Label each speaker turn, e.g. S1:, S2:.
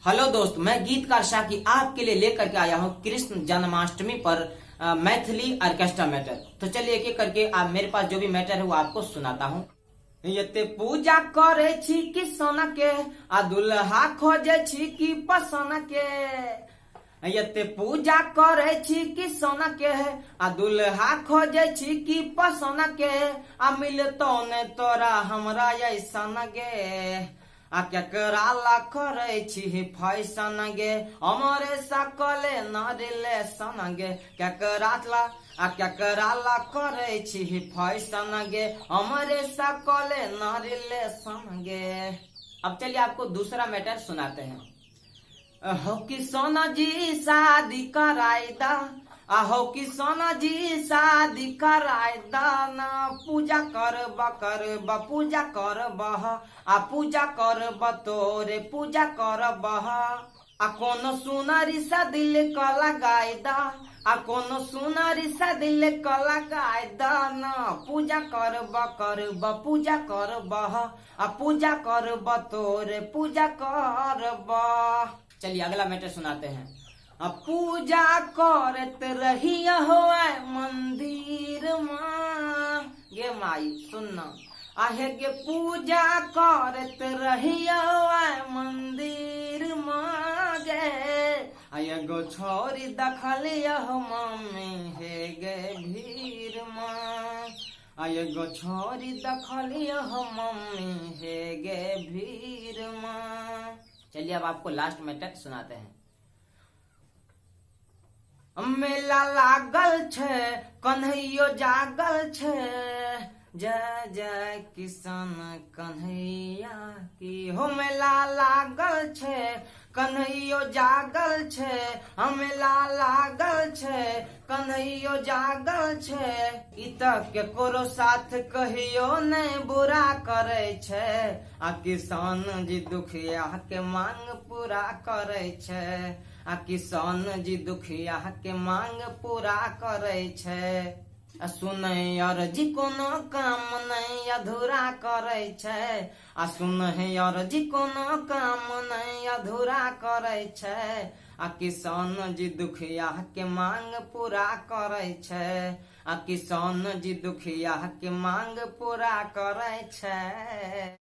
S1: Hello दोस्त, मैं गीतकार शाकी आपके लिए लेकर के आया हूँ कृष्ण जन्माष्टमी पर मैथिली ऑर्केस्ट्रा मैटर। तो चलिए एक एक करके आप मेरे पास जो भी मैटर है वो आपको सुनाता हूँ। यते पूजा करे छी कि सोना के आ दुल्हा खोजे छी कि पसोना के। यते पूजा करे छी कि सोना के आ दुल्हा खोजे छी कि पसोना के। आ मिलतो ने तोरा हमरा ऐसा गे आ केकरा ला करे छी फैशन गे हमरे सकले न रिलेशन गे केकरा ला करे छी फैशन गे हमरे सकले न रिलेशन गे। अब चलिए आपको दूसरा मैटर सुनाते हैं। हो कि सोना जी शादी कराई दा, आहो कि सोना जी शादी कराई दाना। पूजा करब पूजा करब आ पूजा करब तोरे पूजा करब आ कोनो सुनारी सा दिल क लगाई दा, आ कोनो सुनारी सा दिल क लगाई दाना। पूजा करब पूजा करब आ पूजा करब तोरे पूजा करब। चलिए अगला मैटर सुनाते हैं। पूजा करत रही हो मंदिर माँ गे माई सुनना आहे गे पूजा करत रही मंदिर माँ गे। आय गो छोरी दखलिया मम्मी हे गे भीर माँ। आय गो छोरी दखलिया मम्मी हे गे भीर माँ। चलिए अब आपको लास्ट मैटर सुनाते हैं। मेला लागल छे कन्हैयो जागल छे, जय जय किशन कन्हैया की। हो मेला लागल छे कन्हैयो जागल छे, मेला लागल छे कन्हैयो जागल छे। इ तक केकरो साथ कहियो नहीं बुरा करे छे, आ किसान जी दुखिया के मांग पूरा करे छे। आ किसान जी दुखिया के मांग पूरा करे छे। सुनै अर्जी कोनो काम नहीं अधूरा करे छे, आ सुनै अर्जी कोनो काम नहीं अधूरा करे छे। आ किसान जी दुखिया के मांग पूरा करे छे, आ किसान जी दुखिया के मांग पूरा करे छे।